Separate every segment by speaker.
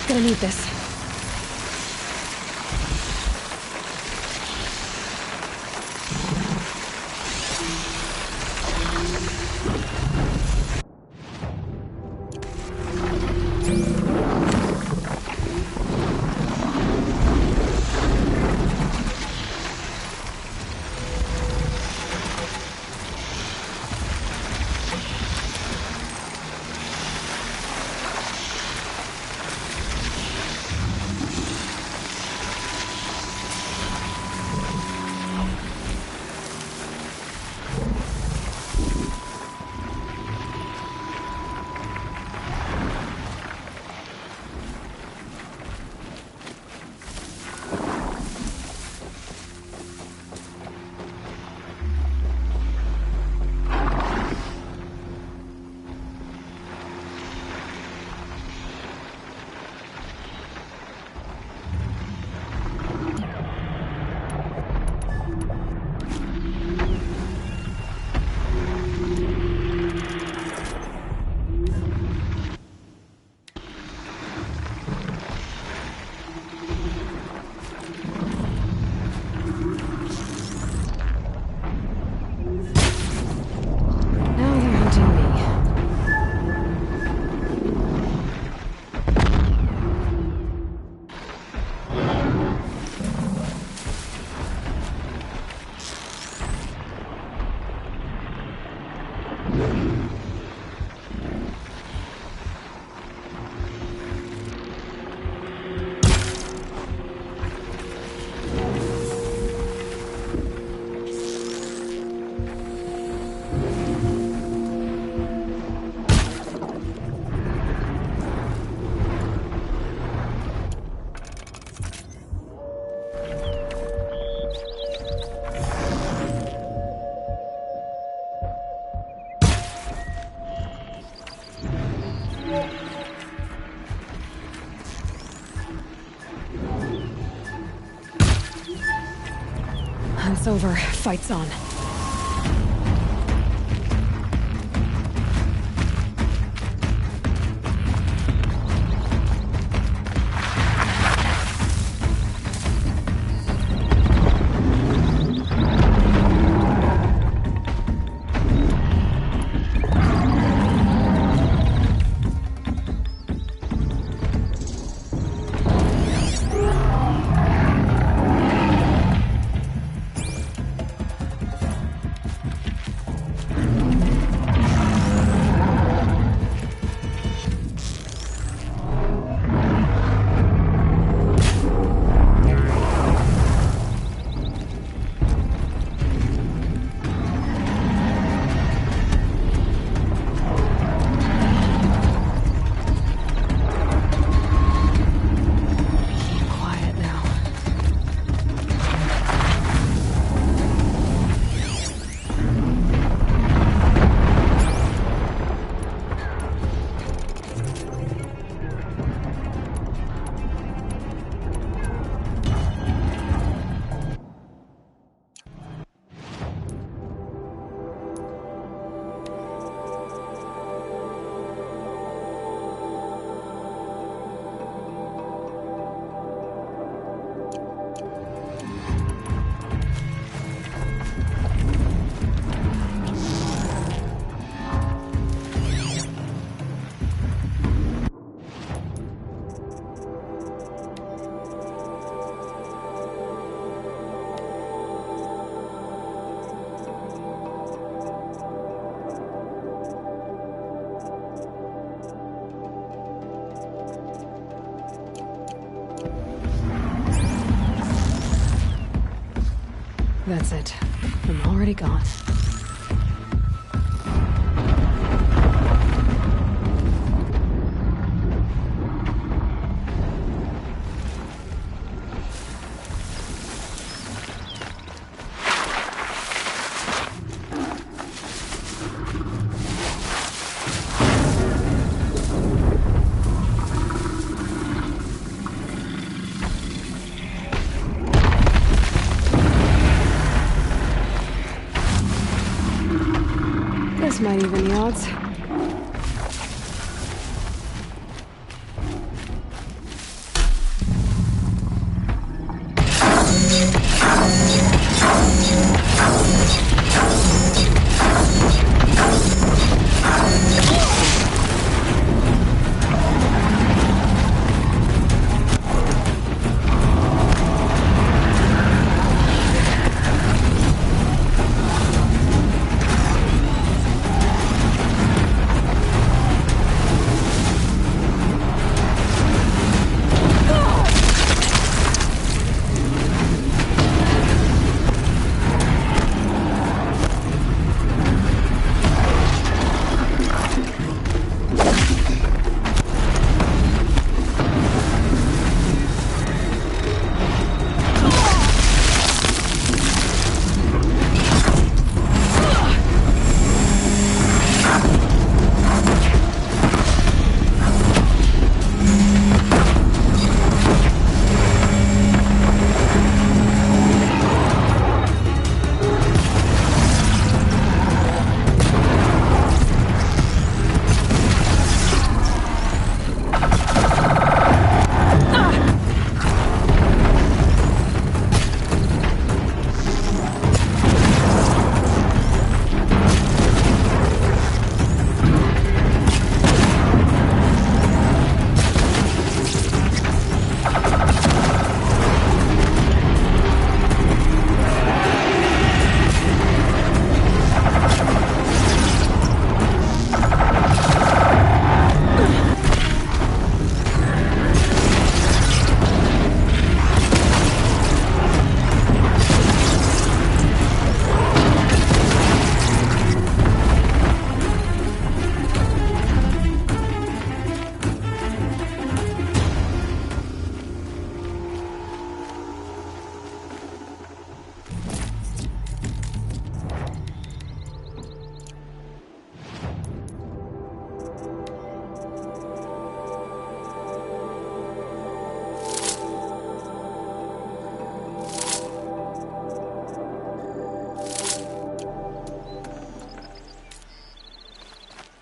Speaker 1: Gonna need this. It's over. Fight's on. That's it. I'm already gone. This might even the odds.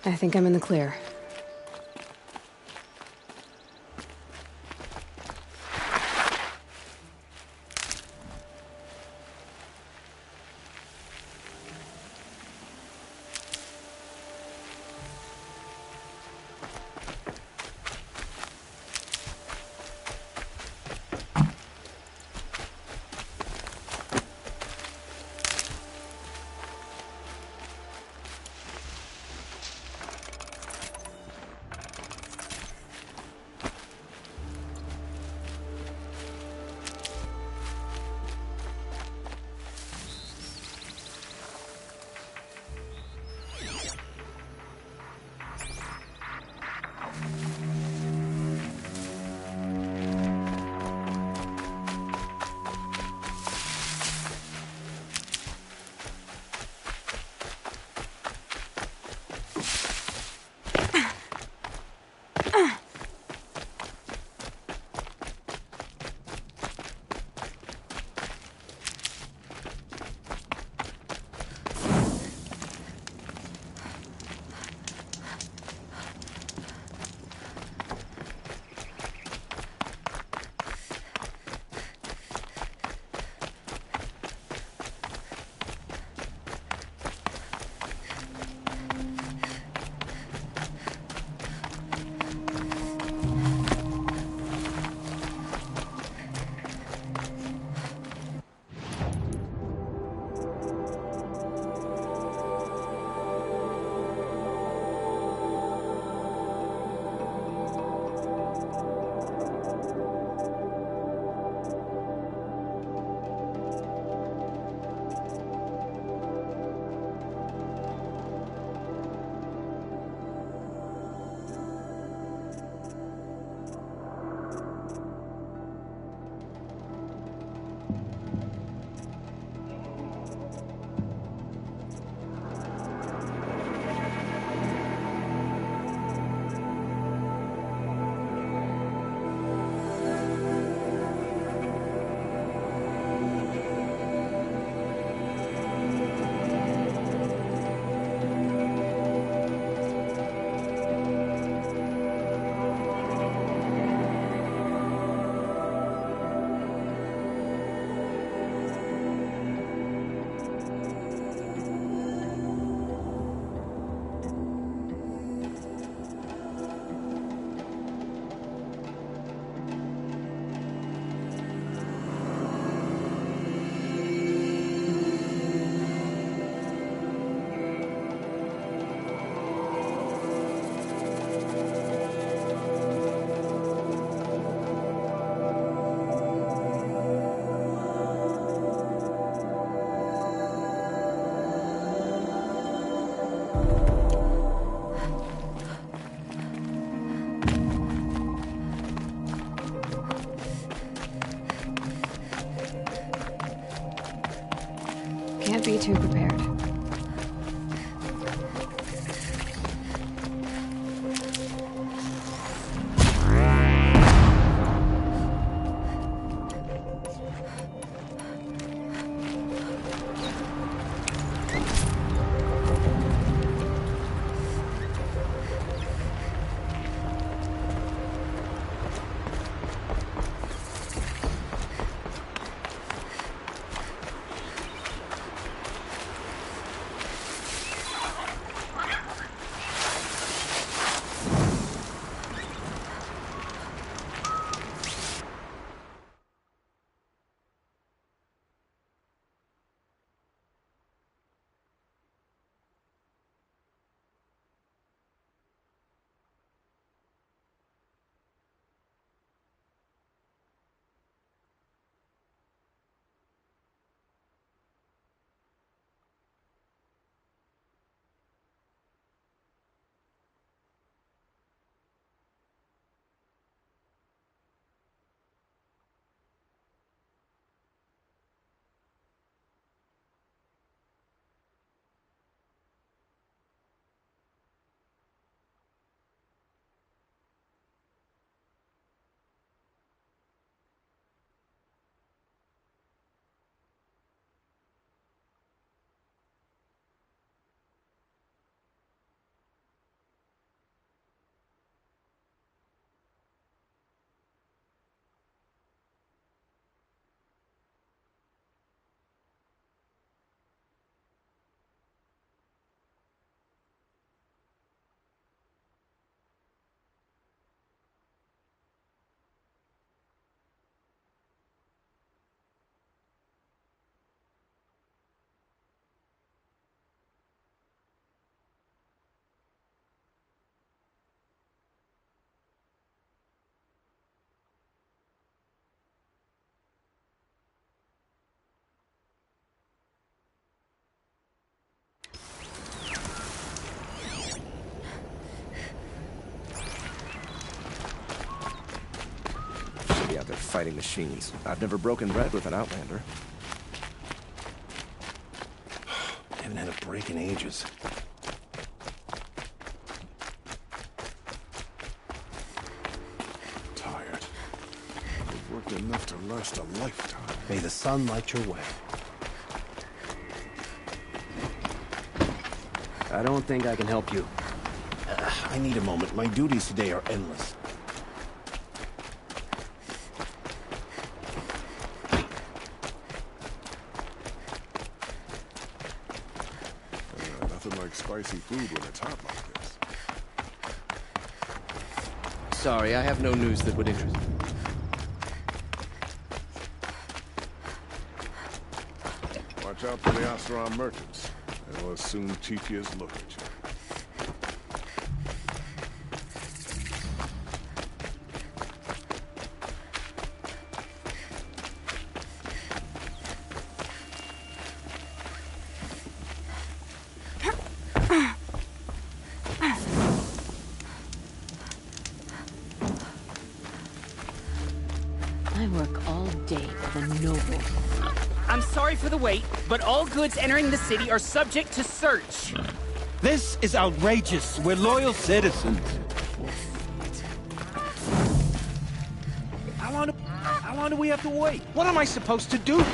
Speaker 1: I think I'm in the clear. Can't be too prepared.
Speaker 2: be out there fighting machines. I've never broken bread with an Outlander.
Speaker 3: Haven't had a break in ages. Tired. I've worked enough to last a lifetime. May the sun light your way.
Speaker 4: I don't think I can help you.
Speaker 3: I need a moment. My duties today are endless. Nothing like spicy food when it's hot like this.
Speaker 4: Sorry, I have no news that would interest you.
Speaker 3: Watch out for the Oseram merchants. They'll as soon teach you as look at you.
Speaker 1: I work all day for the noble.
Speaker 5: I'm sorry for the wait, but all goods entering the city are subject to search.
Speaker 6: This is outrageous. We're loyal citizens. How long do we have to wait? What am I supposed to do?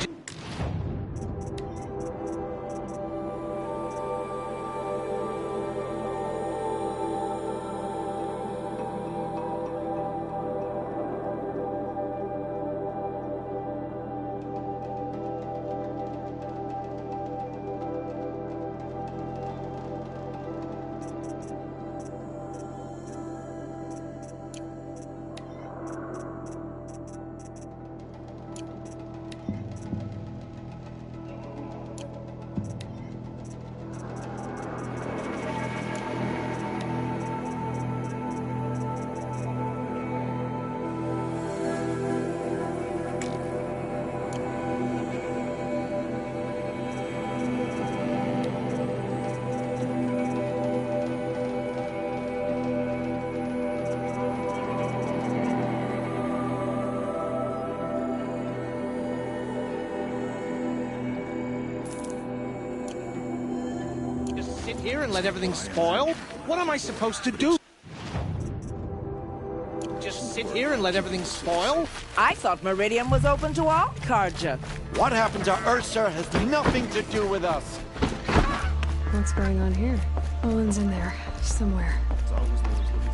Speaker 6: Sit here and let everything spoil? What am I supposed to do? Just sit here and let everything spoil?
Speaker 7: I thought Meridian was open to all Carja.
Speaker 6: What happened to Ursa has nothing to do with us.
Speaker 1: What's going on here? Owen's in there, somewhere.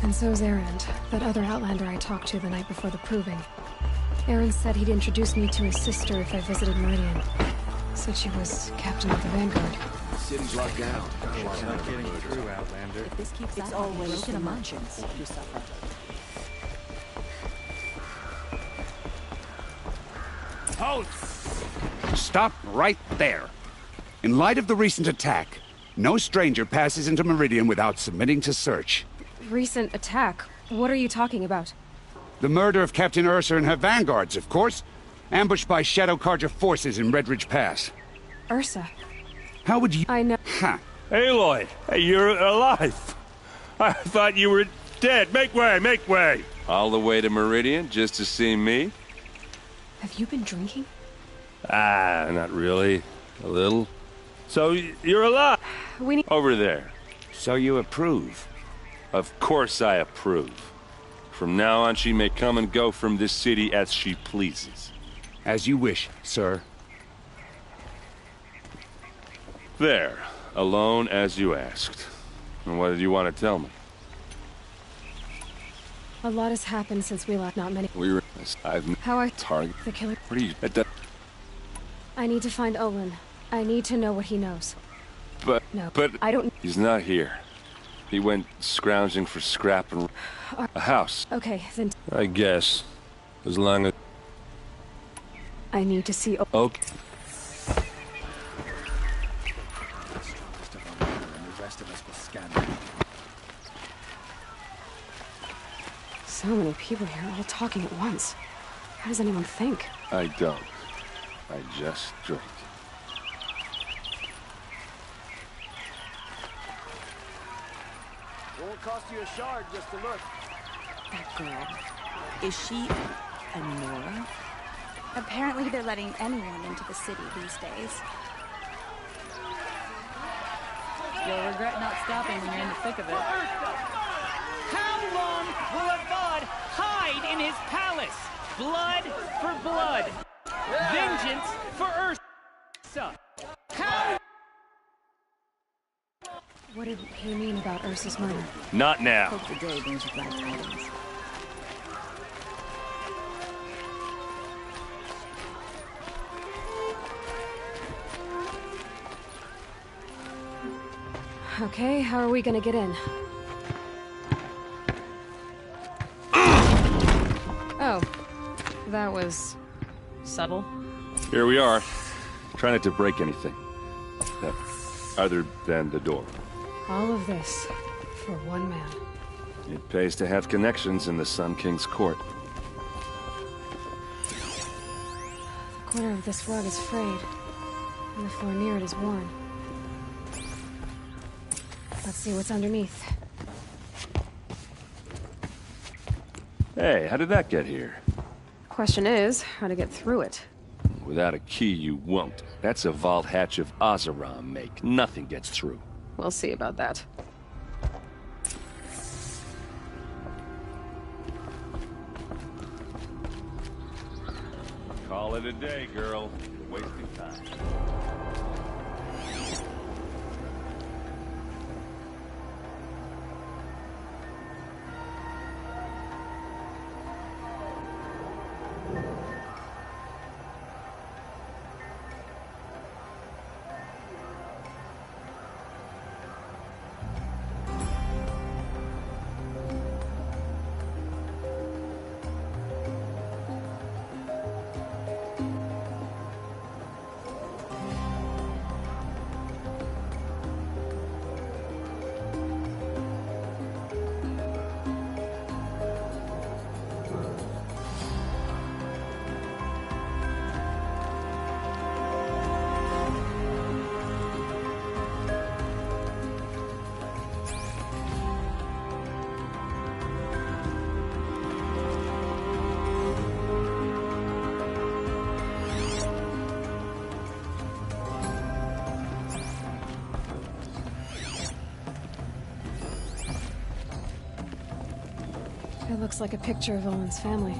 Speaker 1: And so's Erend, that other Outlander I talked to the night before the proving. Erend said he'd introduce me to his sister if I visited Meridian. Said she was captain of the Vanguard.
Speaker 2: City's locked down.
Speaker 8: It's not getting through, Outlander.
Speaker 7: If this keeps it's always the merchants you suffer.
Speaker 8: Halt! Stop right there. In light of the recent attack, no stranger passes into Meridian without submitting to search.
Speaker 1: Recent attack? What are you talking about?
Speaker 8: The murder of Captain Ursa and her vanguards, of course. Ambushed by Shadow Carja forces in Redridge Pass.
Speaker 1: Ursa.
Speaker 8: How would you...
Speaker 1: I know.
Speaker 8: Huh.
Speaker 9: Aloy, hey, you're alive. I thought you were dead. Make way, make way.
Speaker 10: All the way to Meridian just to see me?
Speaker 1: Have you been drinking?
Speaker 9: Ah, not really. A little. So, you're alive.
Speaker 1: We need...
Speaker 10: Over there.
Speaker 8: So you approve?
Speaker 10: Of course I approve. From now on, she may come and go from this city as she pleases.
Speaker 8: As you wish, sir.
Speaker 10: There. Alone as you asked. And what did you want to tell me?
Speaker 1: A lot has happened since we left. Not many.
Speaker 10: We were... I've...
Speaker 1: How I...
Speaker 10: Target...
Speaker 1: The killer...
Speaker 10: What are you...
Speaker 1: I need to find Olin. I need to know what he knows.
Speaker 10: But...
Speaker 1: No,
Speaker 10: but...
Speaker 1: I don't...
Speaker 10: He's not here. He went scrounging for scrap and... a house.
Speaker 1: Okay, then...
Speaker 9: I guess. As long as...
Speaker 1: I need to see...
Speaker 10: Okay.
Speaker 1: So many people here, all talking at once. How does anyone think?
Speaker 10: I don't. I just drink.
Speaker 7: Won't cost you a shard just to look. That girl. Is she And Nora?
Speaker 11: Apparently they're letting anyone into the city these days.
Speaker 7: You'll regret not stopping when you're in the thick of it.
Speaker 5: How long will a god hide in his palace? Blood for blood. Vengeance for Ursa. How?
Speaker 1: What did he mean about Ursa's murder?
Speaker 10: Not now.
Speaker 7: Hope the day brings you glad tidings.
Speaker 1: Okay, how are we gonna get in? Oh, that was subtle.
Speaker 10: Here we are. Try not to break anything. Other than the door.
Speaker 1: All of this for one man.
Speaker 10: It pays to have connections in the Sun King's court.
Speaker 1: The corner of this rug is frayed, and the floor near it is worn. Let's see what's underneath.
Speaker 10: Hey, how did that get here?
Speaker 1: Question is, how to get through it.
Speaker 10: Without a key, you won't. That's a vault hatch of Oseram make. Nothing gets through.
Speaker 1: We'll see about that.
Speaker 10: Call it a day, girl. You're wasting time.
Speaker 1: It looks like a picture of Owen's family.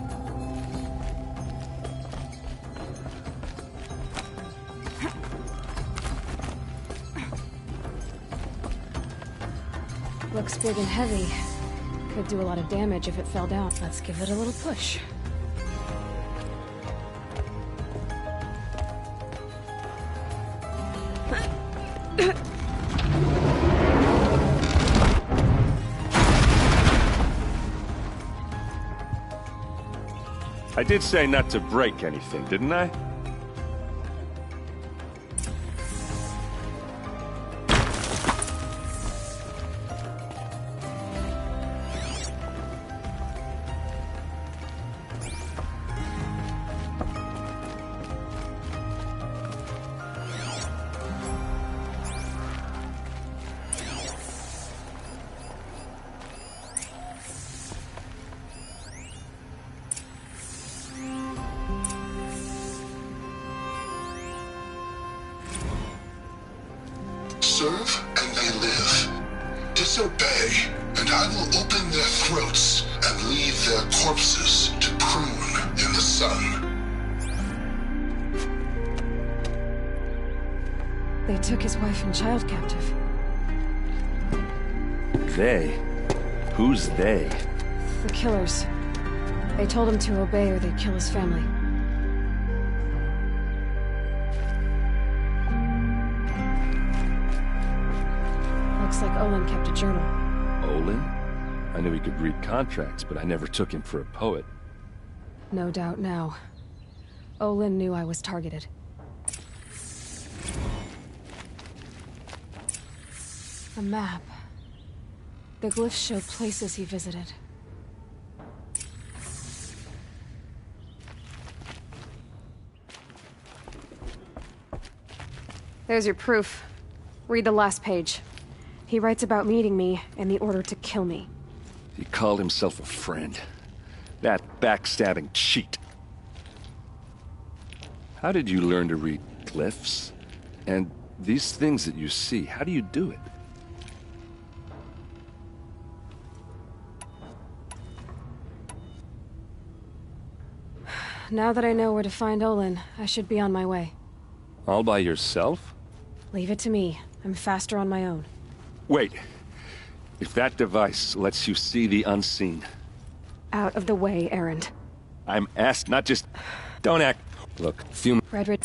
Speaker 1: Looks big and heavy. Could do a lot of damage if it fell down. Let's give it a little push.
Speaker 10: I did say not to break anything, didn't I?
Speaker 12: Serve and they live. Disobey, and I will open their throats and leave their corpses to prune in the sun.
Speaker 1: They took his wife and child captive.
Speaker 10: They? Who's they?
Speaker 1: The killers. They told him to obey or they'd kill his family. Looks like Olin kept a journal.
Speaker 10: Olin? I knew he could read contracts, but I never took him for a poet.
Speaker 1: No doubt now. Olin knew I was targeted. A map. The glyphs show places he visited. There's your proof. Read the last page. He writes about meeting me and the order to kill me.
Speaker 10: He called himself a friend. That backstabbing cheat. How did you learn to read glyphs? And these things that you see, how do you do it?
Speaker 1: Now that I know where to find Olin, I should be on my way.
Speaker 10: All by yourself?
Speaker 1: Leave it to me. I'm faster on my own.
Speaker 10: Wait. If that device lets you see the unseen...
Speaker 1: Out of the way, Erend.
Speaker 10: I'm asked, not just... Don't act... Look, few...
Speaker 1: Frederick...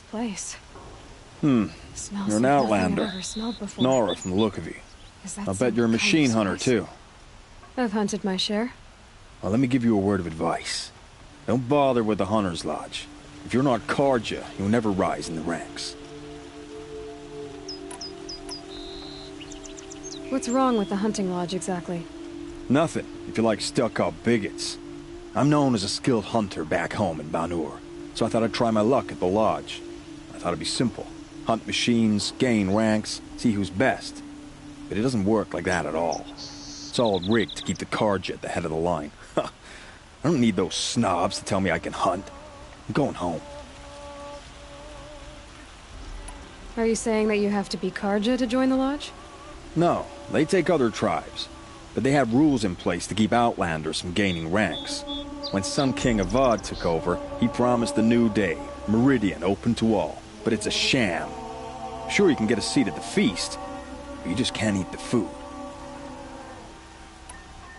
Speaker 1: Place. Smells
Speaker 13: You're an
Speaker 1: like
Speaker 13: outlander.
Speaker 1: I've ever smelled before.
Speaker 13: Nora, from the look of you.
Speaker 1: Is that
Speaker 13: I'll bet
Speaker 1: some
Speaker 13: you're a
Speaker 1: kind of
Speaker 13: machine hunter,
Speaker 1: spice?
Speaker 13: too.
Speaker 1: I've hunted my share.
Speaker 13: Well, let me give you a word of advice. Don't bother with the Hunter's Lodge. If you're not Karja, you'll never rise in the ranks.
Speaker 1: What's wrong with the hunting lodge, exactly?
Speaker 13: Nothing, if you like stuck-up bigots. I'm known as a skilled hunter back home in Banur, so I thought I'd try my luck at the lodge. I thought it'd be simple. Hunt machines, gain ranks, see who's best. But it doesn't work like that at all. It's all rigged to keep the Karja at the head of the line. I don't need those snobs to tell me I can hunt. I'm going home.
Speaker 1: Are you saying that you have to be Karja to join the lodge?
Speaker 13: No, they take other tribes. But they have rules in place to keep outlanders from gaining ranks. When Sun King Avad took over, he promised a new day, Meridian open to all. But it's a sham. Sure, you can get a seat at the feast, but you just can't eat the food.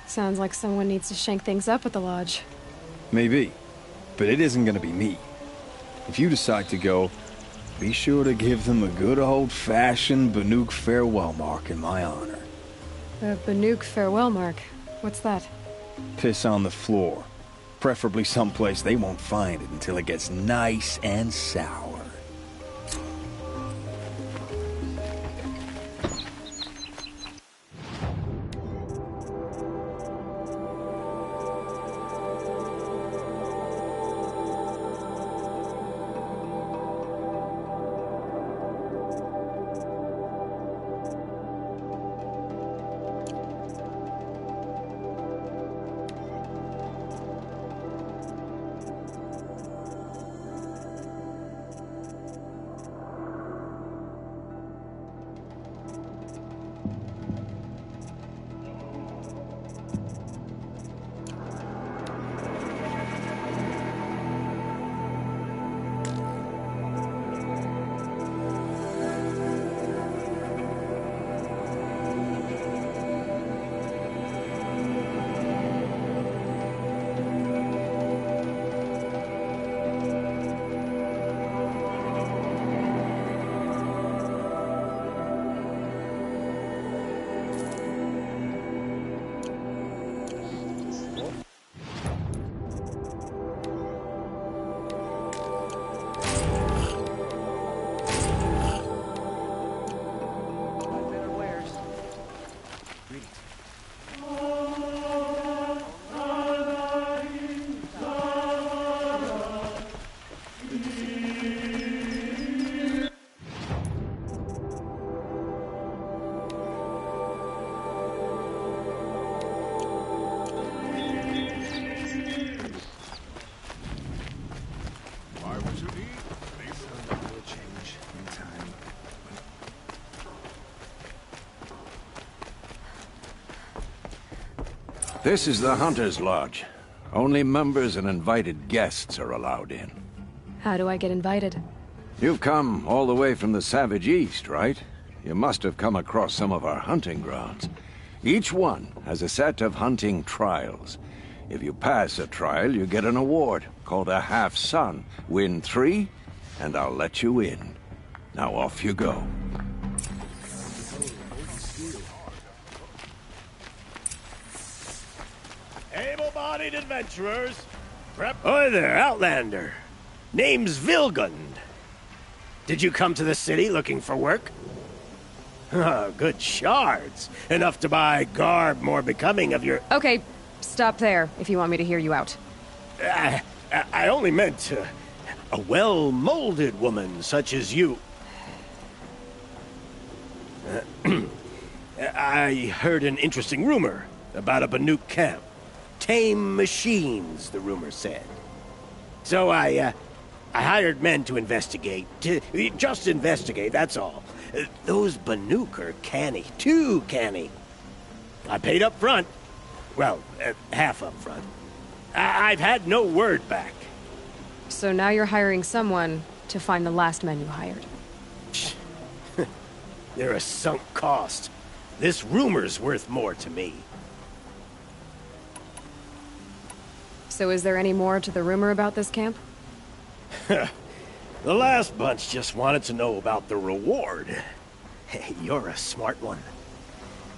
Speaker 1: Sounds like someone needs to shank things up at the lodge.
Speaker 13: Maybe, but it isn't gonna be me. If you decide to go, be sure to give them a good old-fashioned Banuk farewell mark in my honor.
Speaker 1: The Banuk farewell mark. What's that?
Speaker 13: Piss on the floor. Preferably someplace they won't find it until it gets nice and sour.
Speaker 14: This is the Hunter's Lodge. Only members and invited guests are allowed in.
Speaker 1: How do I get invited?
Speaker 14: You've come all the way from the Savage East, right? You must have come across some of our hunting grounds. Each one has a set of hunting trials. If you pass a trial, you get an award called a half-sun. Win 3, and I'll let you in. Now off you go.
Speaker 15: Able-bodied adventurers, prep. Oi there, Outlander. Name's Vilgund. Did you come to the city looking for work? Good shards. Enough to buy garb more becoming of your...
Speaker 1: Okay, stop there if you want me to hear you out.
Speaker 15: I only meant a well-molded woman such as you. I heard an interesting rumor about a Banuk camp. Tame machines, the rumor said. So I hired men to investigate. Just investigate, that's all. Those Banuk are canny. Too canny. I paid up front. Well, half up front. I've had no word back.
Speaker 1: So now you're hiring someone to find the last men you hired.
Speaker 15: They're a sunk cost. This rumor's worth more to me.
Speaker 1: So is there any more to the rumor about this camp?
Speaker 15: The last bunch just wanted to know about the reward. Hey, you're a smart one.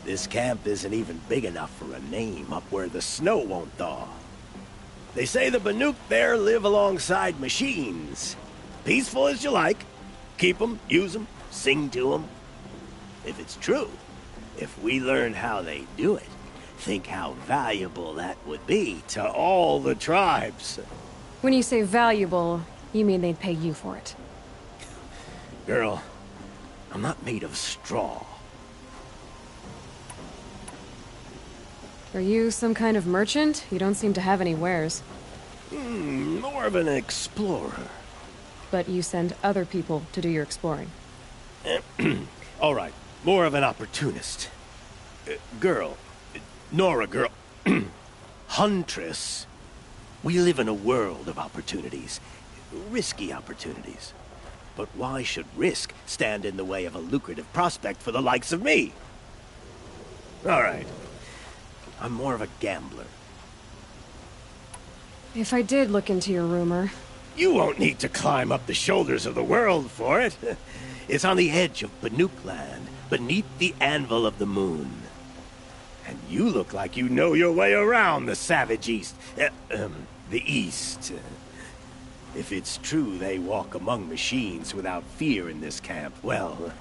Speaker 15: This camp isn't even big enough for a name up where the snow won't thaw. They say the Banuk there live alongside machines. Peaceful as you like. Keep them, use them, sing to them. If it's true, if we learn how they do it, think how valuable that would be to all the tribes.
Speaker 1: When you say valuable, you mean they'd pay you for it.
Speaker 15: Girl, I'm not made of straw.
Speaker 1: Are you some kind of merchant? You don't seem to have any wares.
Speaker 15: More of an explorer.
Speaker 1: But you send other people to do your exploring.
Speaker 15: All right, more of an opportunist. Girl, Nora girl, Huntress. We live in a world of opportunities. Risky opportunities. But why should risk stand in the way of a lucrative prospect for the likes of me? All right. I'm more of a gambler.
Speaker 1: If I did look into your rumor...
Speaker 15: You won't need to climb up the shoulders of the world for it. It's on the edge of Banuk land, beneath the anvil of the moon. And you look like you know your way around the savage east. The east. If it's true they walk among machines without fear in this camp, well,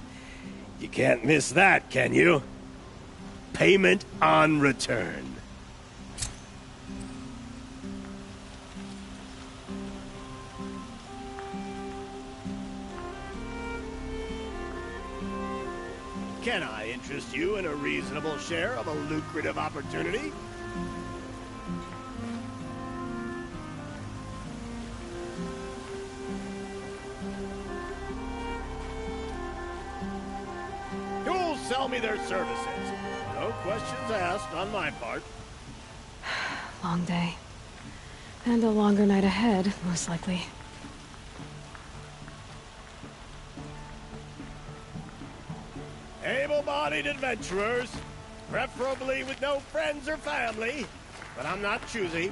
Speaker 15: you can't miss that, can you? Payment on return. Can I interest you in a reasonable share of a lucrative opportunity? Who'll sell me their services? No questions asked on my part.
Speaker 1: Long day. And a longer night ahead, most likely.
Speaker 15: Able-bodied adventurers, preferably with no friends or family, but I'm not choosy.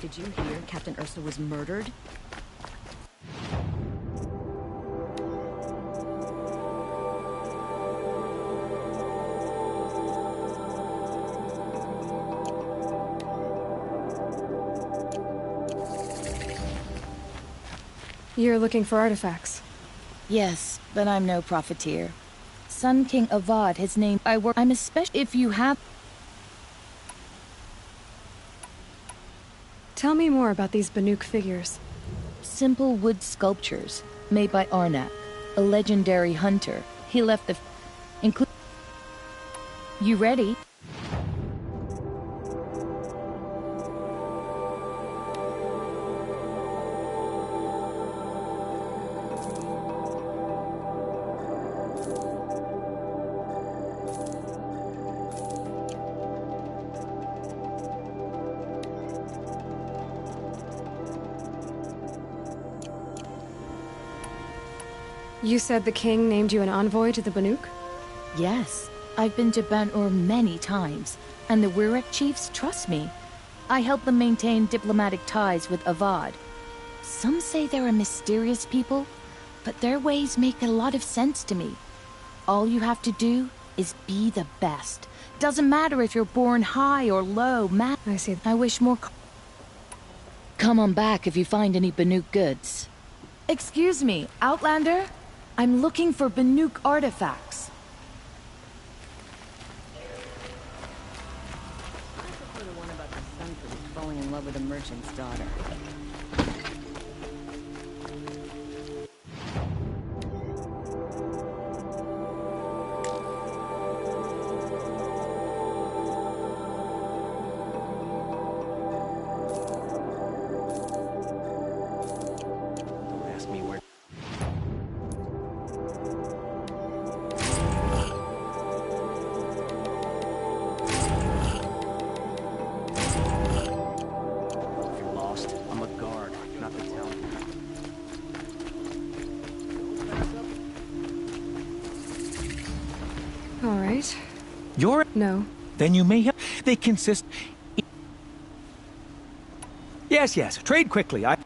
Speaker 16: Did you hear Captain Ursa was murdered?
Speaker 1: You're looking for artifacts.
Speaker 17: Yes, but I'm no profiteer. Sun King Avad has named I work. I'm especially if you have.
Speaker 1: Tell me more about these Banuk figures.
Speaker 17: Simple wood sculptures made by Arnak, a legendary hunter. He left the. You ready?
Speaker 1: You said the king named you an envoy to the Banuk?
Speaker 17: Yes. I've been to Ban-Ur many times, and the Wirek chiefs trust me. I help them maintain diplomatic ties with Avad. Some say they're a mysterious people, but their ways make a lot of sense to me. All you have to do is be the best. Doesn't matter if you're born high or low,
Speaker 1: I see.
Speaker 17: I wish more... Come on back if you find any Banuk goods. Excuse me, Outlander? I'm looking for Banuk artifacts.
Speaker 16: Falling in love with a merchant's daughter.
Speaker 4: Don't ask me where.
Speaker 1: All right.
Speaker 6: You're...
Speaker 1: No.
Speaker 6: Then you may have... They consist... Yes, yes. Trade quickly. I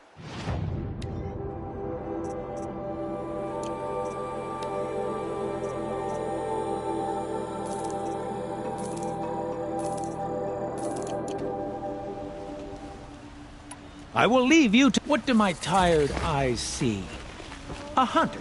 Speaker 6: will leave you to... What do my tired eyes see? A hunter.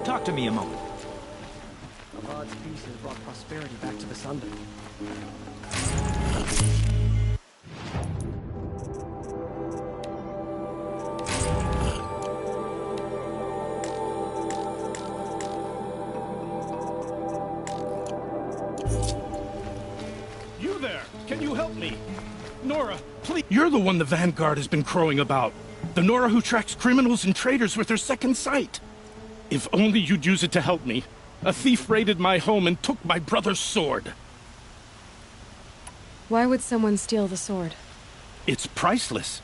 Speaker 6: Talk to me a moment.
Speaker 4: Avad's peace has brought prosperity back to the Sunday.
Speaker 18: You there! Can you help me? Nora, please! You're the one the Vanguard has been crowing about. The Nora who tracks criminals and traitors with her second sight. If only you'd use it to help me. A thief raided my home and took my brother's sword.
Speaker 1: Why would someone steal the sword?
Speaker 18: It's priceless.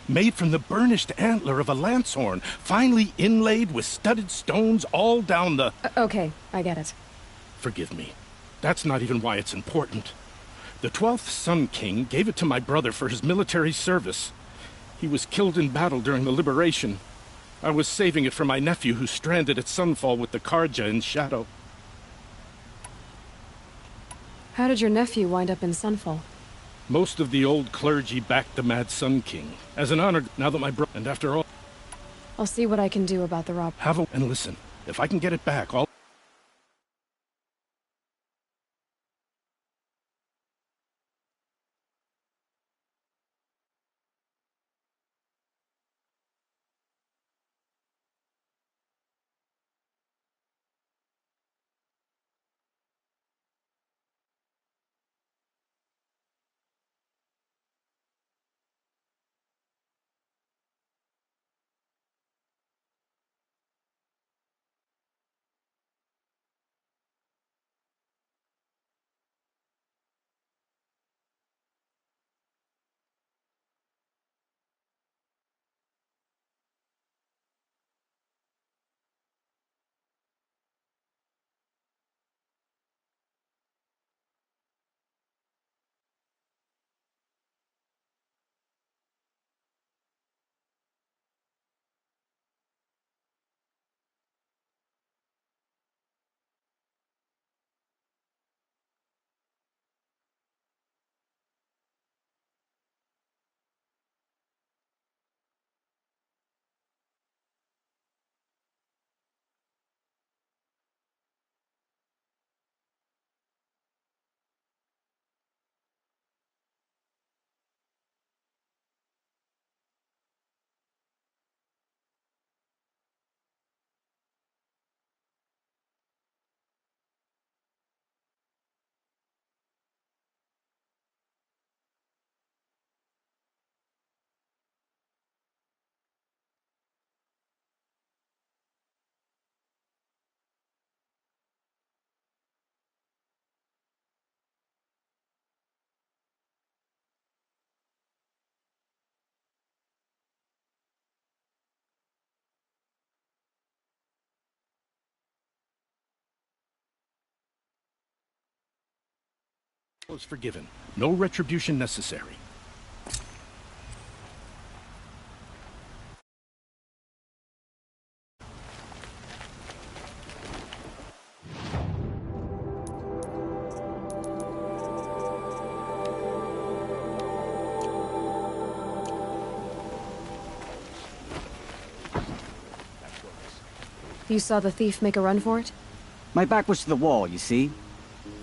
Speaker 18: Made from the burnished antler of a lancehorn, finely inlaid with studded stones all down the...
Speaker 1: Okay, I get it.
Speaker 18: Forgive me. That's not even why it's important. The 12th Sun King gave it to my brother for his military service. He was killed in battle during the liberation. I was saving it for my nephew who's stranded at Sunfall with the Karja in Shadow.
Speaker 1: How did your nephew wind up in Sunfall?
Speaker 18: Most of the old clergy backed the Mad Sun King. As an honor, now that my brother... And after all...
Speaker 1: I'll see what I can do about the rob.
Speaker 18: And listen, if I can get it back, I'll... Was forgiven. No retribution necessary.
Speaker 1: You saw the thief make a run for it?
Speaker 19: My back was to the wall, you see.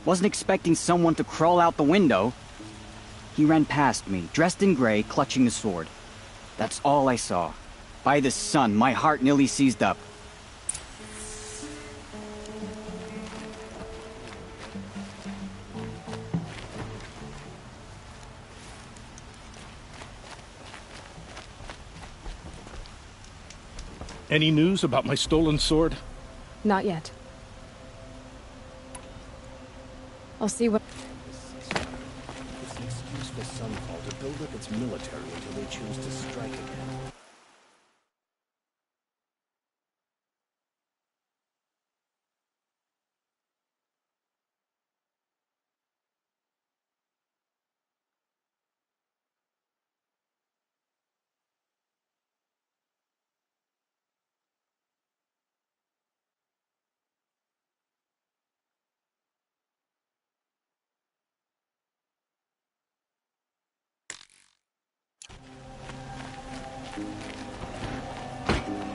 Speaker 19: Wasn't expecting someone to crawl out the window. He ran past me, dressed in gray, clutching the sword. That's all I saw. By the sun, my heart nearly seized up.
Speaker 18: Any news about my stolen sword?
Speaker 1: Not yet. I'll see what...
Speaker 15: It's an excuse for Sunfall to build up its military until they choose to strike again.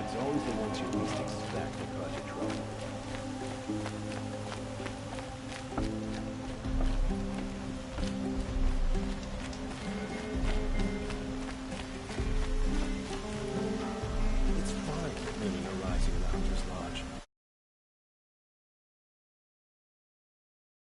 Speaker 15: It's always the ones you least expect.